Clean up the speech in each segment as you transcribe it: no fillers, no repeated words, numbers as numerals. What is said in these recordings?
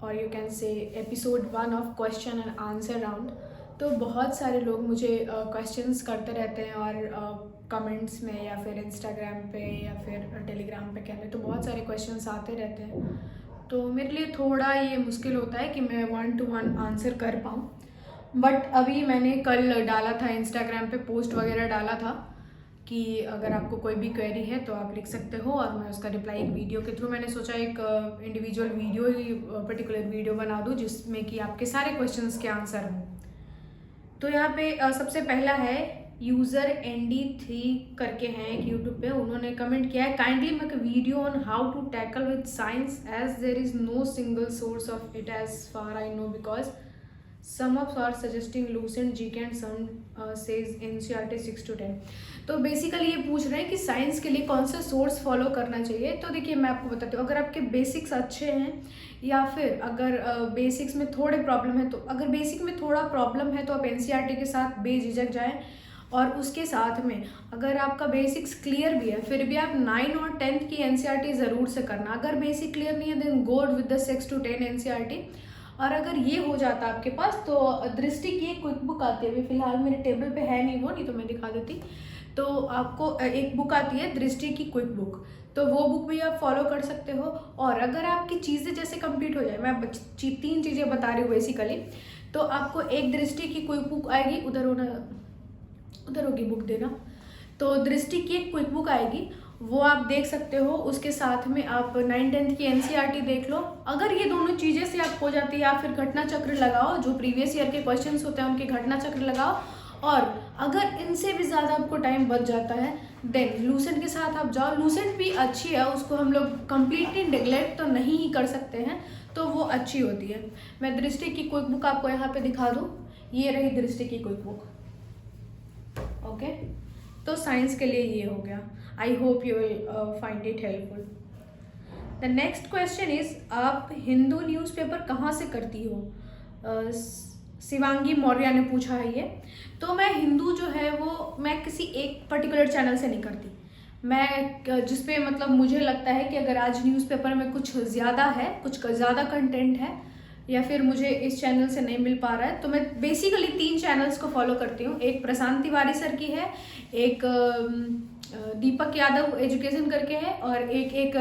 और you can say episode 1 of question and answer round. तो बहुत सारे लोग मुझे क्वेश्चंस करते रहते हैं और कमेंट्स में या फिर इंस्टाग्राम पे या फिर टेलीग्राम पे कहने, तो बहुत सारे क्वेश्चंस आते रहते हैं। तो मेरे लिए थोड़ा ये मुश्किल होता है कि मैं 1 to 1 आंसर कर पाऊँ। बट अभी मैंने कल डाला था इंस्टाग्राम पे, पोस्ट वगैरह डाला था कि अगर आपको कोई भी क्वेरी है तो आप लिख सकते हो, और मैं उसका रिप्लाई एक वीडियो के थ्रू, मैंने सोचा एक इंडिविजुअल वीडियो ही पर्टिकुलर वीडियो बना दूँ जिसमें कि आपके सारे क्वेश्चंस के आंसर हों। तो यहाँ पे सबसे पहला है यूज़र ND3 करके हैं एक यूट्यूब पे, उन्होंने कमेंट किया है, kindly make a video on how to tackle with science as there is no single source of it as far I know, because some of are suggesting Lucent GK and some say NCERT 6 to 10। तो basically ये पूछ रहे हैं कि science के लिए कौन सा सोर्स फॉलो करना चाहिए। तो देखिए मैं आपको बताती हूँ, अगर आपके बेसिक्स अच्छे हैं या फिर अगर बेसिक्स में थोड़े प्रॉब्लम है, तो अगर बेसिक में थोड़ा प्रॉब्लम है तो आप NCERT के साथ बेझिझक जाएं। और उसके साथ में अगर आपका बेसिक्स क्लियर भी है फिर भी आप 9 और 10th की NCERT ज़रूर से करना। अगर बेसिक क्लियर नहीं है then go with the 6 to 10 NCERT। और अगर ये हो जाता है आपके पास तो दृष्टि की एक क्विक बुक आती है, अभी फिलहाल मेरे टेबल पे है नहीं वो, नहीं तो मैं दिखा देती। तो आपको एक बुक आती है दृष्टि की क्विक बुक, तो वो बुक भी आप फॉलो कर सकते हो। और अगर आपकी चीज़ें जैसे कंप्लीट हो जाए, मैं 3 चीज़ें बता रही हूँ बेसिकली, तो आपको एक दृष्टि की क्विक बुक आएगी, उधर होगी बुक देना, तो दृष्टि की एक क्विक बुक आएगी, वो आप देख सकते हो। उसके साथ में आप 9-10th की NCERT देख लो। अगर ये दोनों चीज़ें से आप हो जाती है, या फिर घटना चक्र लगाओ, जो प्रीवियस ईयर के क्वेश्चंस होते हैं उनके घटना चक्र लगाओ, और अगर इनसे भी ज़्यादा आपको टाइम बच जाता है देन लूसेंट के साथ आप जाओ। लूसेंट भी अच्छी है, उसको हम लोग कंप्लीटली नेग्लेक्ट तो नहीं ही कर सकते हैं, तो वो अच्छी होती है। मैं दृष्टि की क्विक बुक आपको यहाँ पे दिखा दूँ, ये रही दृष्टि की क्विक बुक। ओके, तो साइंस के लिए ये हो गया। I hope you will find it helpful. The next question is, आप हिंदू न्यूज़पेपर कहाँ से करती हो? शिवांगी मौर्य ने पूछा है ये। तो मैं हिंदू जो है वो मैं किसी एक पर्टिकुलर चैनल से नहीं करती, मैं जिसपे मतलब मुझे लगता है कि अगर आज न्यूज़पेपर में कुछ ज़्यादा है, कुछ ज़्यादा कंटेंट है, या फिर मुझे इस चैनल से नहीं मिल पा रहा है, तो मैं बेसिकली 3 चैनल्स को फॉलो करती हूँ। एक प्रशांत तिवारी सर की है, एक दीपक यादव एजुकेशन करके है, और एक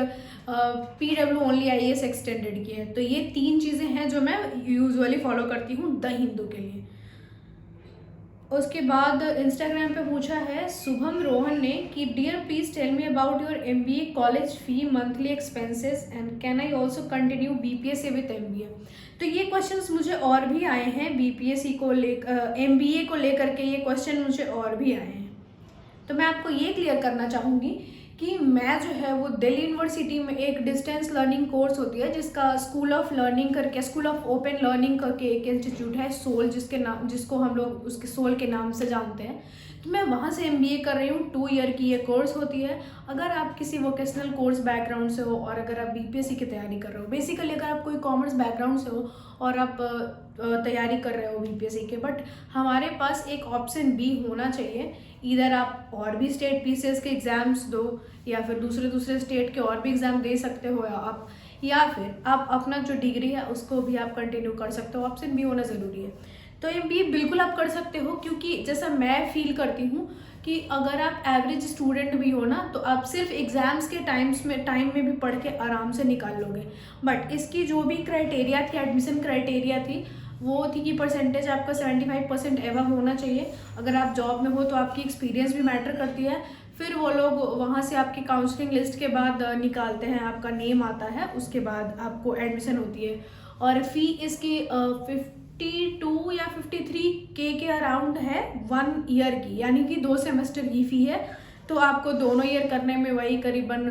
PW ओनली IAS एक्सटेंडेड की है। तो ये 3 चीज़ें हैं जो मैं यूजुअली फॉलो करती हूँ द हिंदू के लिए। उसके बाद इंस्टाग्राम पे पूछा है शुभम रोहन ने कि dear please tell me about your MBA college fee, monthly expenses, and can I also continue BPSC with MBA। तो ये क्वेश्चंस मुझे और भी आए हैं, BPSC को लेकर MBA को लेकर के ये क्वेश्चन मुझे और भी आए हैं। तो मैं आपको ये क्लियर करना चाहूँगी कि मैं जो है वो दिल्ली यूनिवर्सिटी में एक डिस्टेंस लर्निंग कोर्स होती है जिसका स्कूल ऑफ लर्निंग करके, स्कूल ऑफ ओपन लर्निंग करके एक इंस्टीट्यूट है, सोल जिसको हम लोग उसके सोल के नाम से जानते हैं। तो मैं वहाँ से MBA कर रही हूँ, 2 ईयर की ये कोर्स होती है। अगर आप किसी वोकेशनल कोर्स बैकग्राउंड से हो और अगर आप BPSC की तैयारी कर रहे हो, बेसिकली अगर आप कोई कॉमर्स बैकग्राउंड से हो और आप तैयारी कर रहे हो BPSC के, बट हमारे पास एक ऑप्शन B होना चाहिए, इधर आप और भी स्टेट PCS के एग्ज़ाम्स दो, या फिर दूसरे स्टेट के और भी एग्ज़ाम दे सकते हो आप, या फिर आप अपना जो डिग्री है उसको भी आप कंटिन्यू कर सकते हो। ऑप्शन B होना ज़रूरी है। तो MBA बिल्कुल आप कर सकते हो, क्योंकि जैसा मैं फील करती हूँ कि अगर आप एवरेज स्टूडेंट भी हो ना, तो आप सिर्फ एग्ज़ाम्स के टाइम में भी पढ़ के आराम से निकाल लोगे। बट इसकी जो भी क्राइटेरिया थी, एडमिशन क्राइटेरिया थी, वो थी कि परसेंटेज आपका 75% एवं होना चाहिए। अगर आप जॉब में हो तो आपकी एक्सपीरियंस भी मैटर करती है। फिर वो लोग वहाँ से आपकी काउंसलिंग लिस्ट के बाद निकालते हैं, आपका नेम आता है, उसके बाद आपको एडमिशन होती है। और फ़ी इसकी 52 या 53K के अराउंड है 1 ईयर की, यानी कि 2 सेमेस्टर की फ़ी है। तो आपको दोनों ईयर करने में वही करीबन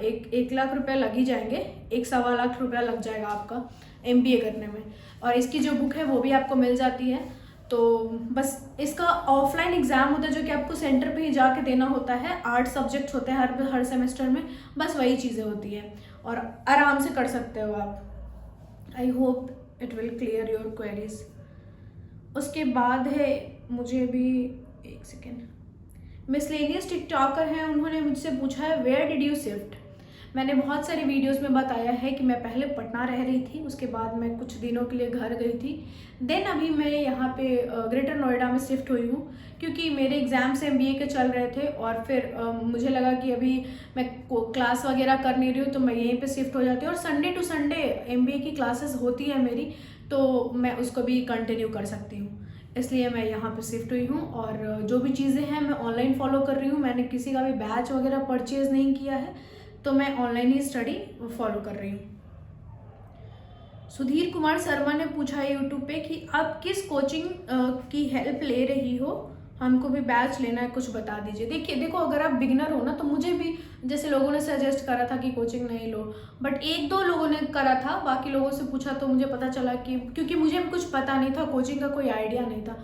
1 लाख रुपये लग ही जाएंगे, 1-1.25 लाख रुपया लग जाएगा आपका MBA करने में। और इसकी जो बुक है वो भी आपको मिल जाती है। तो बस इसका ऑफलाइन एग्ज़ाम होता है जो कि आपको सेंटर पे ही जाके देना होता है। 8 सब्जेक्ट्स होते हैं हर सेमेस्टर में, बस वही चीज़ें होती हैं और आराम से कर सकते हो आप। I hope it will clear your queries. उसके बाद है, मुझे भी एक सेकेंड, मिसलेनियस टिकटॉकर हैं, उन्होंने मुझसे पूछा है वेयर डिड यू शिफ्ट। मैंने बहुत सारी वीडियोस में बताया है कि मैं पहले पटना रह रही थी, उसके बाद मैं कुछ दिनों के लिए घर गई थी, देन अभी मैं यहाँ पे ग्रेटर नोएडा में शिफ्ट हुई हूँ क्योंकि मेरे एग्ज़ाम्स MBA के चल रहे थे और फिर मुझे लगा कि अभी मैं क्लास वगैरह कर नहीं रही हूँ तो मैं यहीं पे शिफ्ट हो जाती हूँ। और संडे टू संडे MBA की क्लासेस होती है मेरी, तो मैं उसको भी कंटिन्यू कर सकती हूँ, इसलिए मैं यहाँ पे शिफ्ट हुई हूँ। और जो भी चीज़ें हैं मैं ऑनलाइन फॉलो कर रही हूँ, मैंने किसी का भी बैच वगैरह परचेज़ नहीं किया है, तो मैं ऑनलाइन ही स्टडी फॉलो कर रही हूँ। सुधीर कुमार शर्मा ने पूछा है यूट्यूब पे कि आप किस कोचिंग की हेल्प ले रही हो, हमको भी बैच लेना है, कुछ बता दीजिए। देखो अगर आप बिगिनर हो ना तो मुझे भी जैसे लोगों ने सजेस्ट करा था कि कोचिंग नहीं लो, बट एक दो लोगों ने करा था, बाकी लोगों से पूछा तो मुझे पता चला कि क्योंकि मुझे कुछ पता नहीं था, कोचिंग का कोई आइडिया नहीं था,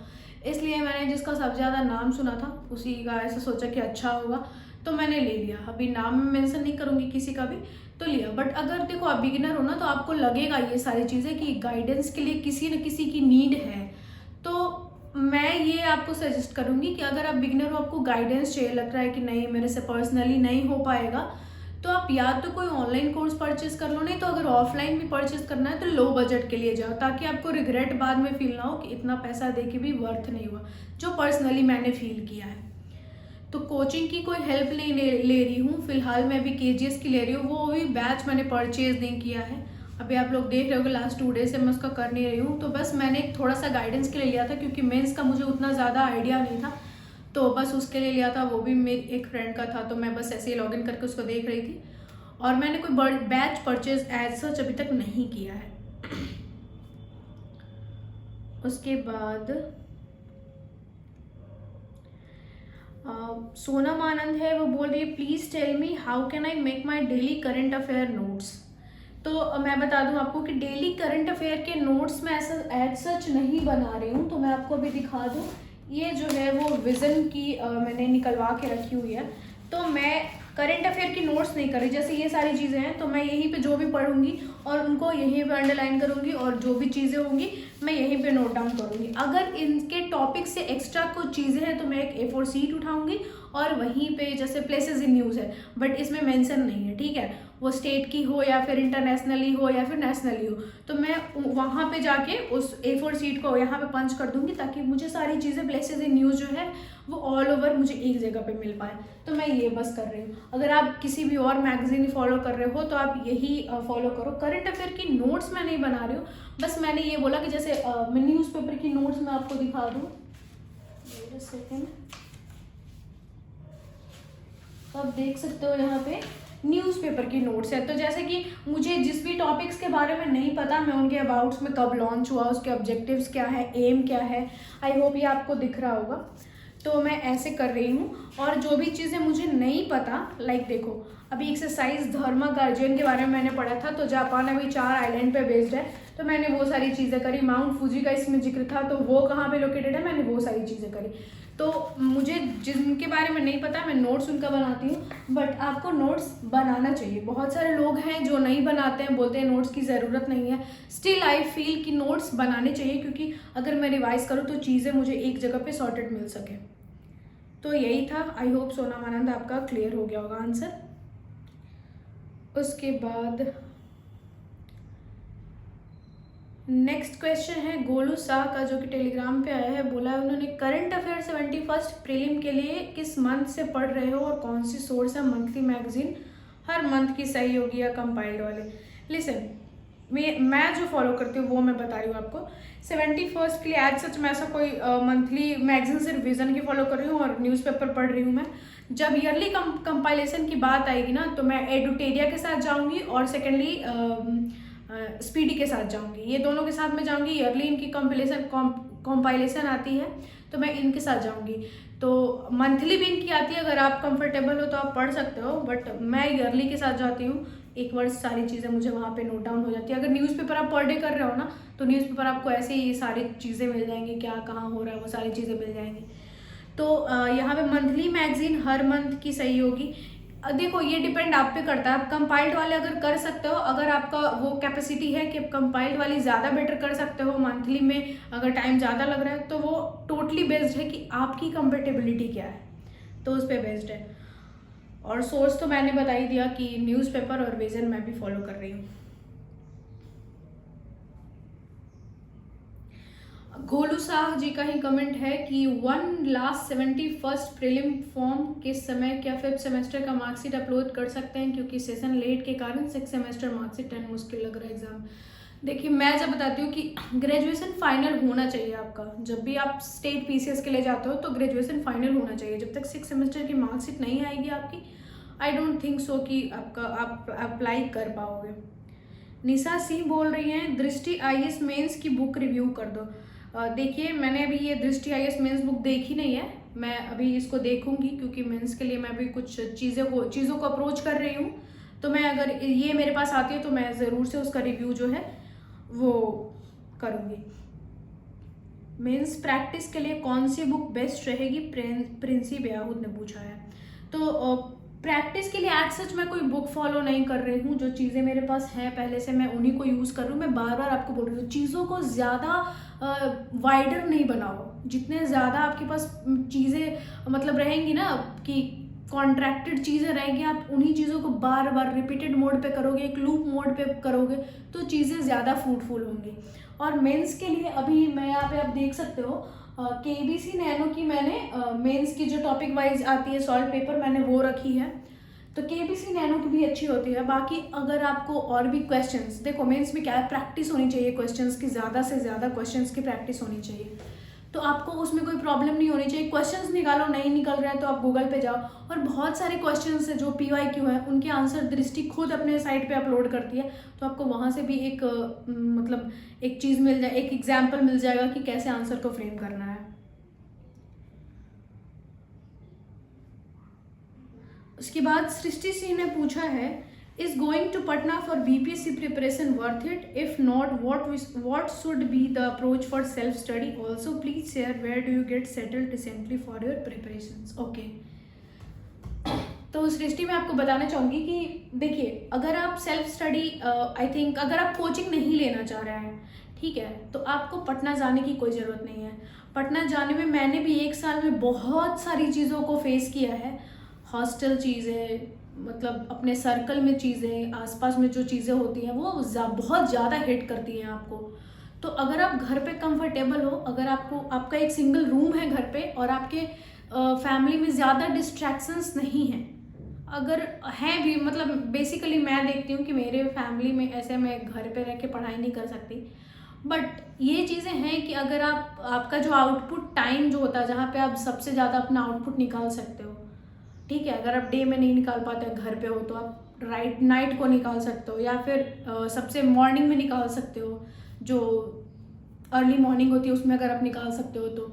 इसलिए मैंने जिसका सबसे ज़्यादा नाम सुना था उसी का ऐसा सोचा कि अच्छा होगा तो मैंने ले लिया। अभी नाम मेंशन नहीं करूँगी किसी का भी, तो लिया। बट अगर देखो आप बिगिनर हो ना तो आपको लगेगा ये सारी चीज़ें कि गाइडेंस के लिए किसी न किसी की नीड है, तो मैं ये आपको सजेस्ट करूँगी कि अगर आप बिगिनर हो, आपको गाइडेंस चाहिए, लग रहा है कि नहीं मेरे से पर्सनली नहीं हो पाएगा, तो आप या तो कोई ऑनलाइन कोर्स परचेज कर लो, नहीं तो अगर ऑफलाइन भी परचेज करना है तो लो बजट के लिए जाओ, ताकि आपको रिग्रेट बाद में फील ना हो कि इतना पैसा दे के भी वर्थ नहीं हुआ, जो पर्सनली मैंने फील किया है। तो कोचिंग की कोई हेल्प नहीं ले रही हूँ फिलहाल, मैं अभी KGS की ले रही हूँ, वो भी बैच मैंने परचेज नहीं किया है। अभी आप लोग देख रहे हो कि लास्ट 2 डेज से मैं उसका कर नहीं रही हूँ, तो बस मैंने थोड़ा सा गाइडेंस के लिए लिया था क्योंकि मेंस का मुझे उतना ज़्यादा आइडिया नहीं था, तो बस उसके लिए लिया था, वो भी मेरी एक फ्रेंड का था, तो मैं बस ऐसे ही लॉगिन करके उसको देख रही थी, और मैंने कोई बैच परचेज एज सच अभी तक नहीं किया है। उसके बाद सोनम आनंद है, वो बोल रही है please tell me how can I make my daily current affair notes. तो मैं बता दूं आपको कि डेली करंट अफेयर के नोट्स मैं ऐसा एज सच नहीं बना रही हूँ, तो मैं आपको अभी दिखा दूं। ये जो है वो विज़न की मैंने निकलवा के रखी हुई है, तो मैं करंट अफेयर की नोट्स नहीं कर रही। जैसे ये सारी चीज़ें हैं तो मैं यहीं पे जो भी पढ़ूंगी और उनको यहीं पे अंडरलाइन करूंगी, और जो भी चीज़ें होंगी मैं यहीं पे नोट डाउन करूंगी। अगर इनके टॉपिक से एक्स्ट्रा कुछ चीज़ें हैं तो मैं एक A4 शीट उठाऊंगी और वहीं पे जैसे प्लेसेस इन न्यूज़ है, बट इसमें मेंशन नहीं है, ठीक है, वो स्टेट की हो या फिर इंटरनेशनली हो या फिर नेशनली हो, तो मैं वहाँ पे जाके उस A4 शीट को यहाँ पे पंच कर दूंगी, ताकि मुझे सारी चीज़ें प्लेसेस इन न्यूज़ जो है वो ऑल ओवर मुझे एक जगह पे मिल पाए। तो मैं ये बस कर रही हूँ। अगर आप किसी भी और मैगजीन फॉलो कर रहे हो तो आप यही फॉलो करो। करंट अफेयर की नोट्स मैं नहीं बना रही हूँ, बस मैंने ये बोला कि जैसे मैं न्यूज़पेपर की नोट्स मैं आपको दिखा दूँ, वेट अ सेकेंड, आप देख सकते हो यहाँ पे न्यूज़पेपर की नोट्स है। तो जैसे कि मुझे जिस भी टॉपिक्स के बारे में नहीं पता, मैं उनके अबाउट्स में कब लॉन्च हुआ, उसके ऑब्जेक्टिव्स क्या है, एम क्या है, आई होप ये आपको दिख रहा होगा, तो मैं ऐसे कर रही हूँ। और जो भी चीज़ें मुझे नहीं पता, लाइक देखो अभी एक्सरसाइज धर्मा गार्जियन के बारे में मैंने पढ़ा था, तो जापान अभी 4 आइलैंड पे बेस्ड है, तो मैंने वो सारी चीज़ें करी। माउंट फूजी का इसमें जिक्र था, तो वो कहाँ पे लोकेटेड है, मैंने वो सारी चीज़ें करी। तो मुझे जिनके बारे में नहीं पता मैं नोट्स उनका बनाती हूँ, बट आपको नोट्स बनाना चाहिए। बहुत सारे लोग हैं जो नहीं बनाते हैं, बोलते हैं नोट्स की ज़रूरत नहीं है, स्टिल आई फील कि नोट्स बनाने चाहिए, क्योंकि अगर मैं रिवाइज करूँ तो चीज़ें मुझे एक जगह पे सॉर्टेड मिल सके। तो यही था, आई होप सोनम आनंद आपका क्लियर हो गया होगा आंसर। उसके बाद नेक्स्ट क्वेश्चन है गोलू शाह का, जो कि टेलीग्राम पे आया है। बोला उन्होंने करंट अफेयर 71st प्रीलिम के लिए किस मंथ से पढ़ रहे हो और कौन सी सोर्स है, मंथली मैगजीन, हर मंथ की सही होगी या कंपाइल्ड वाले। लिसन, मैं जो फॉलो करती हूँ वो मैं बता रही हूँ आपको। 71st के लिए एज सच मैं ऐसा कोई मंथली मैगजीन सिर्फ विजन की फॉलो कर रही हूँ और न्यूज़पेपर पढ़ रही हूँ मैं। जब ईयरली कंपाइलेशन की बात आएगी ना, तो मैं एडुटेरिया के साथ जाऊँगी और सेकेंडली स्पीडी के साथ जाऊंगी, ये दोनों के साथ मैं जाऊंगी। ईयरली इनकी कंपाइलेशन आती है तो मैं इनके साथ जाऊंगी। तो मंथली भी इनकी आती है, अगर आप कंफर्टेबल हो तो आप पढ़ सकते हो, बट मैं ईयरली के साथ जाती हूँ। एक बार सारी चीज़ें मुझे वहाँ पे नोट डाउन हो जाती है। अगर न्यूज़पेपर आप पर डे कर रहे हो ना, तो न्यूज़पेपर आपको ऐसे ही सारी चीज़ें मिल जाएंगी, क्या कहाँ हो रहा है वो सारी चीज़ें मिल जाएंगी। तो यहाँ पे मंथली मैगजीन हर मंथ की सही होगी। देखो ये डिपेंड आप पे करता है, आप कंपाइल्ड वाले अगर कर सकते हो, अगर आपका वो कैपेसिटी है कि कंपाइल्ड वाली ज़्यादा बेटर कर सकते हो मंथली में, अगर टाइम ज़्यादा लग रहा है, तो वो टोटली बेस्ड है कि आपकी कंपेटेबिलिटी क्या है, तो उस पर बेस्ड है। और सोर्स तो मैंने बता ही दिया कि न्यूज़पेपर और विजन मैं भी फॉलो कर रही हूँ। गोलू शाह जी का ही कमेंट है कि 1 लास्ट 71 प्रीलिम फॉर्म के समय क्या 5th सेमेस्टर का मार्कशीट अपलोड कर सकते हैं, क्योंकि सेशन लेट के कारण 6th सेमेस्टर मार्कशीट 10 मुश्किल लग रहा है एग्जाम। देखिए, मैं जब बताती हूँ कि ग्रेजुएशन फाइनल होना चाहिए आपका, जब भी आप स्टेट पीसीएस के लिए जाते हो तो ग्रेजुएशन फाइनल होना चाहिए। जब तक 6th सेमेस्टर की मार्कशीट नहीं आएगी आपकी, आई डोंट थिंक सो कि आप अप्लाई कर पाओगे। निशा सिंह बोल रही हैं दृष्टि आईएएस मेंस की बुक रिव्यू कर दो। देखिए, मैंने अभी ये दृष्टि आईएएस मेंस बुक देखी नहीं है, मैं अभी इसको देखूंगी, क्योंकि मेंस के लिए मैं भी कुछ चीज़ों को अप्रोच कर रही हूँ। तो मैं अगर ये मेरे पास आती है तो मैं ज़रूर से उसका रिव्यू जो है वो करूँगी। मेंस प्रैक्टिस के लिए कौन सी बुक बेस्ट रहेगी, प्रिंसी बेयाहूद ने पूछा है। तो प्रैक्टिस के लिए एज सच मैं कोई बुक फॉलो नहीं कर रही हूँ, जो चीज़ें मेरे पास हैं पहले से मैं उन्हीं को यूज़ कर रही हूँ। मैं बार बार आपको बोल रही हूँ, चीज़ों को ज़्यादा वाइडर नहीं बनाओ। जितने ज़्यादा आपके पास चीज़ें मतलब रहेंगी ना कि कॉन्ट्रैक्टेड चीज़ें रहेंगी, आप उन्हीं चीज़ों को बार बार रिपीटेड मोड पे करोगे, एक लूप मोड पे करोगे, तो चीज़ें ज़्यादा फ्रूटफुल होंगी। और मेंस के लिए अभी मैं यहाँ पे आप देख सकते हो केबीसी नैनो की मैंने मेंस की जो टॉपिक वाइज आती है सॉल्व पेपर, मैंने वो रखी है। तो केबीसी नैनो की भी अच्छी होती है। बाकी अगर आपको और भी क्वेश्चंस, देखो मेंस में क्या है, प्रैक्टिस होनी चाहिए क्वेश्चंस की, ज़्यादा से ज़्यादा क्वेश्चंस की प्रैक्टिस होनी चाहिए। तो आपको उसमें कोई प्रॉब्लम नहीं होनी चाहिए। क्वेश्चंस निकालो, नहीं निकल रहा है तो आप गूगल पे जाओ, और बहुत सारे क्वेश्चंस है जो PYQ है उनके आंसर दृष्टि खुद अपने साइट पे अपलोड करती है। तो आपको वहाँ से भी एक मतलब एक चीज़ मिल जाए, एक एग्जाम्पल मिल जाएगा कि कैसे आंसर को फ्रेम करना है। उसके बाद सृष्टि सिंह ने पूछा है, is going to Patna for BPSC preparation worth it? If not, what should be the approach for self study? Also please share where do you get settled recently for your preparations? Okay, तो सृष्टि मैं आपको बताना चाहूँगी कि देखिए, अगर आप self study I think अगर आप कोचिंग नहीं लेना चाह रहे हैं, ठीक है, तो आपको पटना जाने की कोई ज़रूरत नहीं है। पटना जाने में मैंने भी 1 साल में बहुत सारी चीज़ों को फेस किया है। हॉस्टल चीज़ें, मतलब अपने सर्कल में चीज़ें, आसपास में जो चीज़ें होती हैं वो बहुत ज़्यादा हिट करती हैं आपको। तो अगर आप घर पे कंफर्टेबल हो, अगर आपका एक सिंगल रूम है घर पे और आपके फैमिली में ज़्यादा डिस्ट्रैक्शंस नहीं हैं, अगर हैं भी, मतलब बेसिकली मैं देखती हूँ कि मेरे फैमिली में ऐसे मैं घर पे रह के पढ़ाई नहीं कर सकती, बट ये चीज़ें हैं कि अगर आपका जो आउटपुट टाइम जो होता है, जहाँ पे आप सबसे ज़्यादा अपना आउटपुट निकाल सकते हो, ठीक है, अगर आप डे में नहीं निकाल पाते घर पे हो तो आप नाइट को निकाल सकते हो, या फिर सबसे मॉर्निंग में निकाल सकते हो, जो अर्ली मॉर्निंग होती है उसमें अगर आप निकाल सकते हो तो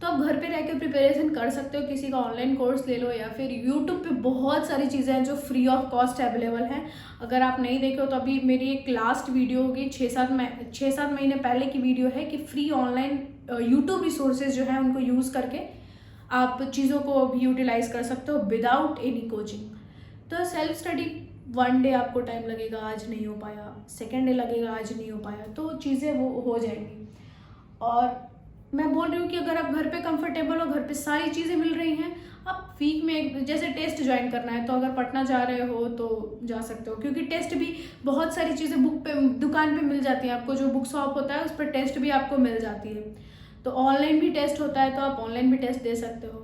आप घर पे रह के प्रिपरेशन कर सकते हो। किसी का ऑनलाइन कोर्स ले लो, या फिर यूट्यूब पे बहुत सारी चीज़ें हैं जो फ्री ऑफ कॉस्ट अवेलेबल हैं। अगर आप नहीं देखे हो तो अभी मेरी एक लास्ट वीडियो होगी, 6-7 महीने पहले की वीडियो है कि फ्री ऑनलाइन यूट्यूब रिसोर्सेज जो है उनको यूज़ करके आप चीज़ों को भी यूटिलाइज कर सकते हो विदाउट एनी कोचिंग। तो सेल्फ स्टडी 1 डे आपको टाइम लगेगा, आज नहीं हो पाया, 2nd डे लगेगा, आज नहीं हो पाया, तो चीज़ें वो हो जाएंगी। और मैं बोल रही हूँ कि अगर आप घर पे कंफर्टेबल हो, घर पे सारी चीज़ें मिल रही हैं, आप वीक में जैसे टेस्ट ज्वाइन करना है तो अगर पटना जा रहे हो तो जा सकते हो, क्योंकि टेस्ट भी बहुत सारी चीज़ें दुकान पे मिल जाती हैं। आपको जो बुक शॉप होता है उस पर टेस्ट भी आपको मिल जाती है। तो ऑनलाइन भी टेस्ट होता है तो आप ऑनलाइन भी टेस्ट दे सकते हो।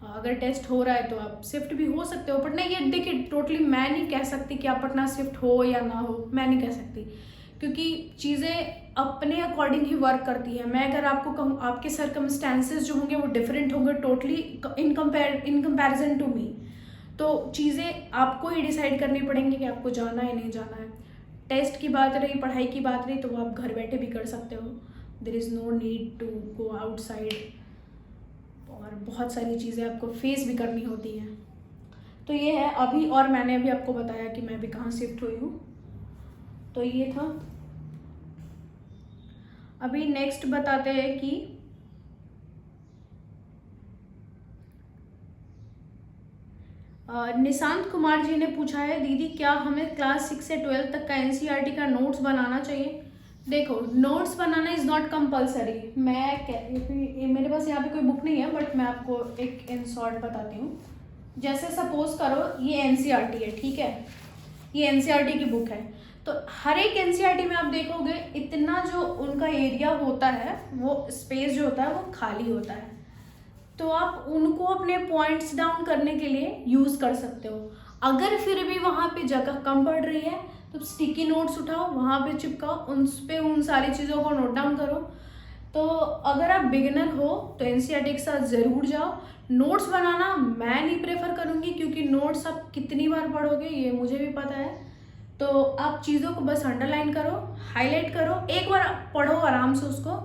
अगर टेस्ट हो रहा है तो आप शिफ्ट भी हो सकते हो। पटना, ये देखिए टोटली मैं नहीं कह सकती कि आप पटना शिफ्ट हो या ना हो, मैं नहीं कह सकती, क्योंकि चीज़ें अपने अकॉर्डिंग ही वर्क करती है। मैं अगर आपको कहूँ, आपके सर्कमस्टेंसेस जो होंगे वो डिफरेंट होंगे totally in comparison to me. तो चीज़ें आपको ही डिसाइड करनी पड़ेंगी कि आपको जाना है नहीं जाना है। टेस्ट की बात रही, पढ़ाई की बात रही, तो वो आप घर बैठे भी कर सकते हो। There is no need to go outside, और बहुत सारी चीज़ें आपको फेस भी करनी होती हैं। तो ये है अभी, और मैंने अभी आपको बताया कि मैं भी कहाँ शिफ्ट हुई हूँ। तो ये था। अभी नेक्स्ट बताते हैं कि निशांत कुमार जी ने पूछा है, दीदी क्या हमें क्लास 6 से 12 तक का NCERT का नोट्स बनाना चाहिए? देखो, notes banana is not compulsory. मेरे पास यहाँ पे कोई बुक नहीं है, बट मैं आपको एक इन शॉर्ट बताती हूँ। जैसे सपोज करो ये एनसीईआरटी है, ठीक है, ये एनसीईआरटी की बुक है, तो हर एक एनसीईआरटी में आप देखोगे इतना जो उनका एरिया होता है, वो स्पेस जो होता है वो खाली होता है, तो आप उनको अपने पॉइंट्स डाउन करने के लिए यूज़ कर सकते हो। अगर फिर भी वहाँ पे जगह कम पड़ रही है तो स्टिकी नोट्स उठाओ, वहाँ पे चिपकाओ, उन सारी चीज़ों को नोट डाउन करो। तो अगर आप बिगिनर हो तो एनसीईआरटी के साथ ज़रूर जाओ। नोट्स बनाना मैं नहीं प्रेफर करूँगी, क्योंकि नोट्स आप कितनी बार पढ़ोगे ये मुझे भी पता है। तो आप चीज़ों को बस अंडरलाइन करो, हाईलाइट करो, एक बार पढ़ो आराम से उसको,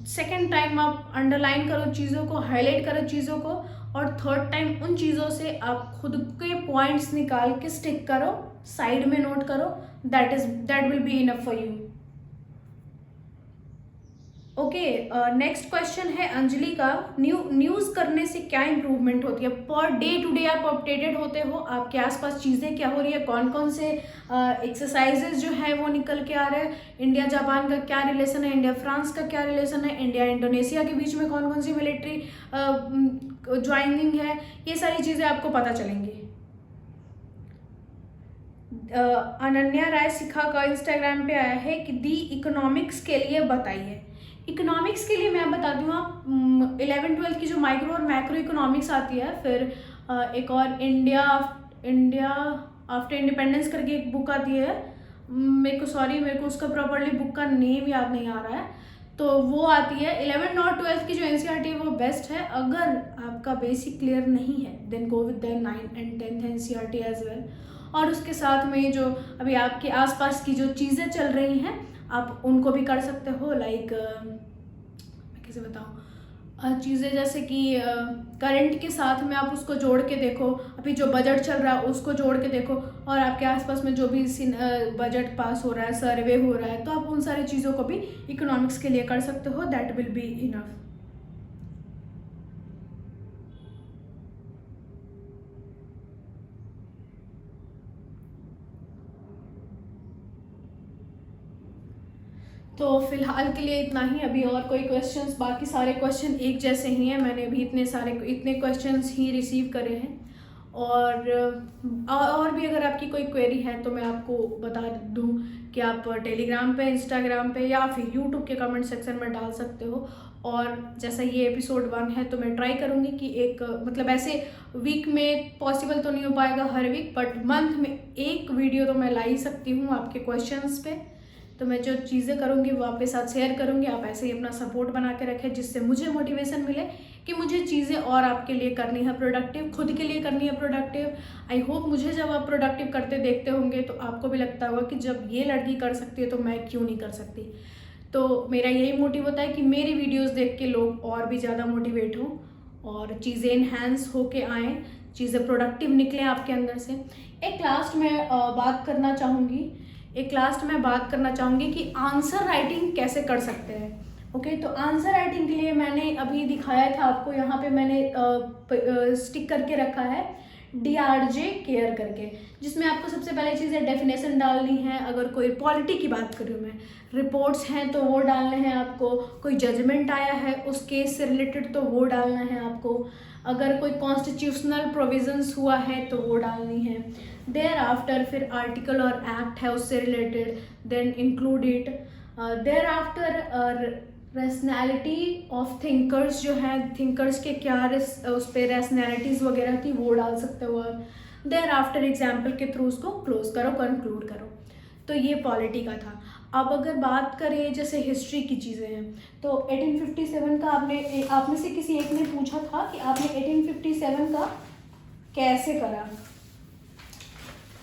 सेकेंड टाइम आप अंडरलाइन करो चीज़ों को, हाईलाइट करो चीज़ों को, और थर्ड टाइम उन चीज़ों से आप खुद के पॉइंट्स निकाल के स्टिक करो, साइड में नोट करो। That will be enough for you. Okay, next question है अंजलि का, न्यूज़ करने से क्या इंप्रूवमेंट होती है? पर डे टू डे आप अपडेटेड होते हो, आपके आसपास चीज़ें क्या हो रही है, कौन कौन से एक्सरसाइजेज जो है वो निकल के आ रहे हैं, इंडिया जापान का क्या रिलेशन है, इंडिया फ्रांस का क्या रिलेशन है, इंडिया इंडोनेशिया के बीच में कौन कौन सी मिलिट्री ज्वाइनिंग है, ये सारी चीज़ें आपको पता चलेंगी। अनन्या राय सिखा का इंस्टाग्राम पे आया है कि दी इकोनॉमिक्स के लिए बताइए। इकोनॉमिक्स के लिए मैं बताती हूँ, आप 11th-12th की जो माइक्रो और मैक्रो इकोनॉमिक्स आती है, फिर एक और इंडिया आफ्टर इंडिपेंडेंस करके एक बुक आती है, मेरे को उसका प्रॉपरली बुक का नेम याद नहीं आ रहा है, तो वो आती है। 11th और 12th की जो एनसीईआरटी है वो बेस्ट है। अगर आपका बेसिक क्लियर नहीं है then go with the 9th and 10th NCERT as well. और उसके साथ में जो अभी आपके आसपास की जो चीज़ें चल रही हैं आप उनको भी कर सकते हो, लाइक मैं कैसे बताऊँ, चीज़ें जैसे कि करंट के साथ में आप उसको जोड़ के देखो, अभी जो बजट चल रहा है उसको जोड़ के देखो, और आपके आसपास में जो भी बजट पास हो रहा है, सर्वे हो रहा है, तो आप उन सारी चीज़ों को भी इकोनॉमिक्स के लिए कर सकते हो। That will be enough. तो फिलहाल के लिए इतना ही। अभी और कोई क्वेश्चंस, बाकी सारे क्वेश्चन एक जैसे ही हैं, मैंने अभी इतने क्वेश्चंस ही रिसीव करे हैं। और भी अगर आपकी कोई क्वेरी है तो मैं आपको बता दूं कि आप टेलीग्राम पे, इंस्टाग्राम पे या फिर यूट्यूब के कमेंट सेक्शन में डाल सकते हो। और जैसा ये एपिसोड 1 है तो मैं ट्राई करूँगी कि एक मतलब ऐसे वीक में पॉसिबल तो नहीं हो पाएगा हर वीक, बट मंथ में एक वीडियो तो मैं ला ही सकती हूँ आपके क्वेश्चंस पे। तो मैं जो चीज़ें करूँगी वो आपके साथ शेयर करूँगी। आप ऐसे ही अपना सपोर्ट बना के रखें, जिससे मुझे मोटिवेशन मिले कि मुझे चीज़ें और आपके लिए करनी है प्रोडक्टिव, खुद के लिए करनी है प्रोडक्टिव। आई होप मुझे जब आप प्रोडक्टिव करते देखते होंगे तो आपको भी लगता होगा कि जब ये लड़की कर सकती है तो मैं क्यों नहीं कर सकती। तो मेरा यही मोटिव होता है कि मेरी वीडियोज़ देख के लोग और भी ज़्यादा मोटिवेट हों और चीज़ें इन्हेंस होके आएँ, चीज़ें प्रोडक्टिव निकलें आपके अंदर से। एक लास्ट में बात करना चाहूँगी कि आंसर राइटिंग कैसे कर सकते हैं। ओके, तो आंसर राइटिंग के लिए मैंने अभी दिखाया था आपको, यहाँ पे मैंने स्टिक करके रखा है DRJ केयर करके, जिसमें आपको सबसे पहले चीज़ है डेफिनेशन डालनी है। अगर कोई पॉलिटी की बात करूँ मैं, रिपोर्ट्स हैं तो वो डालने हैं आपको, कोई जजमेंट आया है उस केस से रिलेटेड तो वो डालना है आपको, अगर कोई कॉन्स्टिट्यूशनल प्रोविजंस हुआ है तो वो डालनी है। देयर आफ्टर फिर आर्टिकल और एक्ट है उससे related, then include it. Thereafter rationality of thinkers जो है, थिंकर्स के क्या उस पर रैशनैलिटीज़ वगैरह थी वो डाल सकते हो आप। देयर आफ्टर एग्जाम्पल के थ्रू उसको क्लोज करो, कंक्लूड करो। तो ये पॉलिटी का था। अब अगर बात करें जैसे हिस्ट्री की चीज़ें हैं, तो 1857 का आप में से किसी एक ने पूछा था कि आपने 1857 का कैसे करा।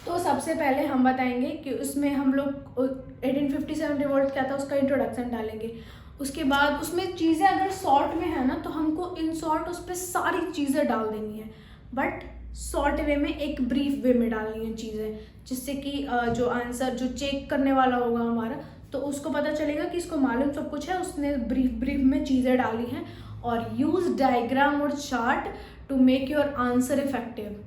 तो सबसे पहले हम बताएंगे कि उसमें हम लोग 1857 रिवोल्ट क्या था उसका इंट्रोडक्शन डालेंगे। उसके बाद उसमें चीज़ें अगर शॉर्ट में है ना तो हमको इन शॉर्ट उस पर सारी चीज़ें डाल देनी है, बट शॉर्ट वे में, एक ब्रीफ वे में डालनी है चीज़ें, जिससे कि जो आंसर जो चेक करने वाला होगा हमारा तो उसको पता चलेगा कि इसको मालूम सब कुछ है, उसने ब्रीफ में चीज़ें डाली हैं। और यूज़ डायग्राम और chart to make your answer effective.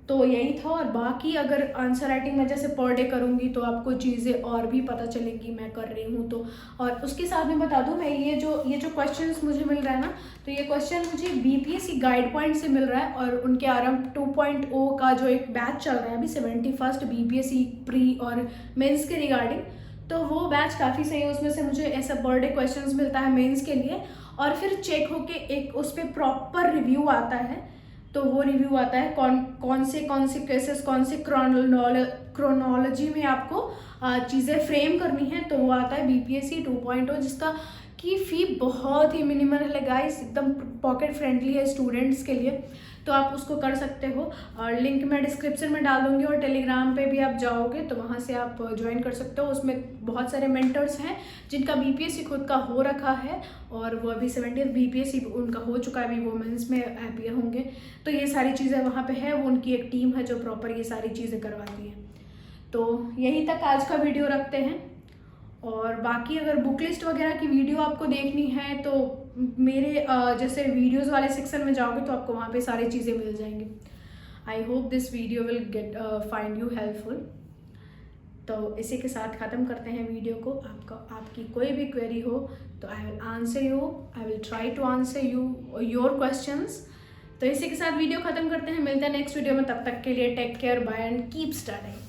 तो यही था। और बाकी अगर आंसर राइटिंग में जैसे पर डे करूँगी तो आपको चीज़ें और भी पता चलेगी मैं कर रही हूँ तो। और उसके साथ में बता दूँ, मैं ये जो क्वेश्चंस मुझे मिल रहा है ना, तो ये क्वेश्चन मुझे BPSC गाइड पॉइंट से मिल रहा है। और उनके आरंभ 2.0 का जो एक बैच चल रहा है अभी 71st BPSC प्री और मेंस के रिगार्डिंग, तो वो बैच काफ़ी सही है। उसमें से मुझे ऐसा पर डे क्वेश्चंस मिलता है मेंस के लिए, और फिर चेक होके एक उस पर प्रॉपर रिव्यू आता है। तो वो रिव्यू आता है कौन से केसेस, कौन से क्रोनोलॉजी में आपको चीज़ें फ्रेम करनी है, तो वो आता है BPSC 2.0, जिसका की फ़ी बहुत ही मिनिमल है गाइस, एकदम पॉकेट फ्रेंडली है स्टूडेंट्स के लिए। तो आप उसको कर सकते हो, और लिंक मैं डिस्क्रिप्शन में डाल दूँगी, और टेलीग्राम पे भी आप जाओगे तो वहाँ से आप ज्वाइन कर सकते हो। उसमें बहुत सारे मेंटर्स हैं जिनका BPSC खुद का हो रखा है, और वो अभी 70th BPSC उनका हो चुका है, अभी वो मेंस में अपीयर होंगे। तो ये सारी चीज़ें वहाँ पे है, वो उनकी एक टीम है जो प्रॉपर ये सारी चीज़ें करवाती है। तो यही तक आज का वीडियो रखते हैं। और बाकी अगर बुक लिस्ट वगैरह की वीडियो आपको देखनी है तो मेरे जैसे वीडियोस वाले सेक्शन में जाओगे तो आपको वहाँ पे सारी चीज़ें मिल जाएंगी। I hope this video will get find you helpful. तो इसी के साथ ख़त्म करते हैं वीडियो को। आपकी कोई भी क्वेरी हो तो I will answer you, I will try to answer you your questions. तो इसी के साथ वीडियो ख़त्म करते हैं, मिलते हैं नेक्स्ट वीडियो में। तब तक के लिए take care, bye and keep studying.